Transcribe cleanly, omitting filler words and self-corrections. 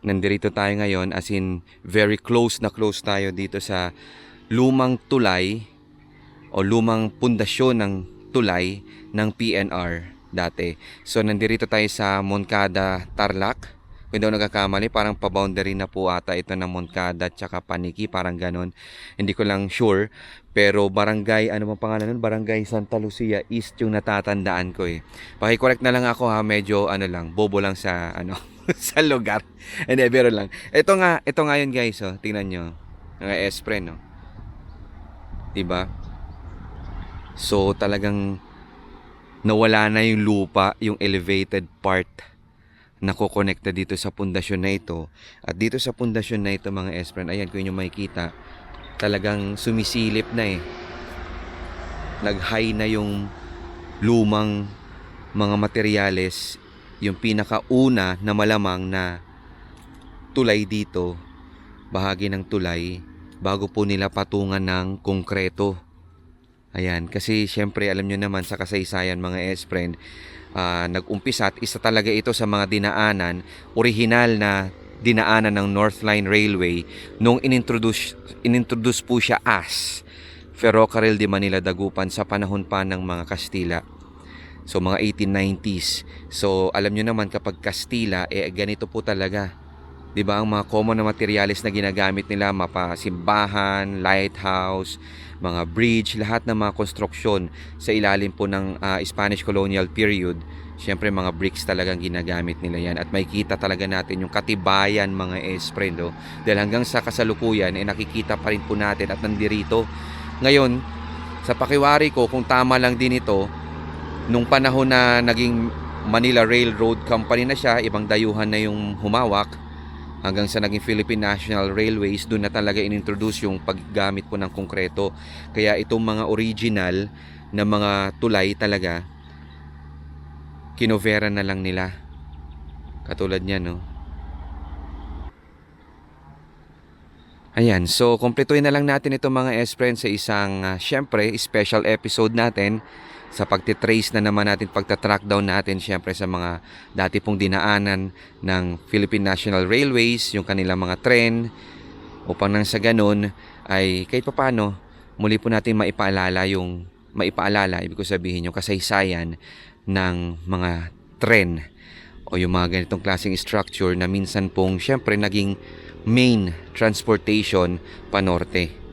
Nandito tayo ngayon, as in very close na close tayo dito sa lumang tulay o lumang pundasyon ng tulay ng PNR dati. So nandito tayo sa Moncada, Tarlac. Kung hindi ako nagkakamali, parang pa-boundary na po ata ito ng Moncada at saka Paniki, parang ganon. Hindi ko lang sure. Pero barangay, ano bang pangalan nun? Barangay Santa Lucia East yung natatandaan ko eh. Paki-correct na lang ako ha, medyo ano lang, bobo lang sa ano sa lugar. Hindi, biro lang. Ito nga yun guys, oh. Tingnan nyo. Mga espre, no? Diba? So talagang nawala na yung lupa, yung elevated part na kukonekta dito sa pundasyon na ito. At dito sa pundasyon na ito mga espren, ayan kung inyo makikita, talagang sumisilip na eh. Nag-high na yung lumang mga materyales, yung pinakauna na malamang na tulay dito, bahagi ng tulay, bago po nila patungan ng konkreto. Ayan, kasi syempre alam nyo naman sa kasaysayan mga S-friend, nag-umpisa at isa talaga ito sa mga dinaanan, original na dinaanan ng North Line Railway nung inintroduce po siya as Ferrocarril de Manila Dagupan sa panahon pa ng mga Kastila. So mga 1890s. So alam nyo naman kapag Kastila, ganito po talaga. 'Di ba ang mga common na materyales na ginagamit nila, mapasimbahan, lighthouse, mga bridge, lahat ng mga konstruksyon sa ilalim po ng Spanish colonial period. Siyempre mga bricks talagang ginagamit nila yan at makikita talaga natin yung katibayan mga esprendo dahil hanggang sa kasalukuyan nakikita pa rin po natin at nandirito. Ngayon, sa pakiwari ko kung tama lang din ito, nung panahon na naging Manila Railroad Company na siya, ibang dayuhan na yung humawak, hanggang sa naging Philippine National Railways, doon na talaga inintroduce yung paggamit po ng konkreto. Kaya itong mga original na mga tulay talaga, kinovera na lang nila. Katulad niya, no? Ayan, so kompletuhin na lang natin ito mga S-Friends sa isang, syempre, special episode natin sa pagtitrace na naman natin, pagtatrack down natin syempre sa mga dati pong dinaanan ng Philippine National Railways, yung kanilang mga tren, upang nang sa ganun ay kahit papano muli po natin maipaalala, ibig ko sabihin yung kasaysayan ng mga tren o yung mga ganitong klaseng structure na minsan pong syempre naging main transportation panorte.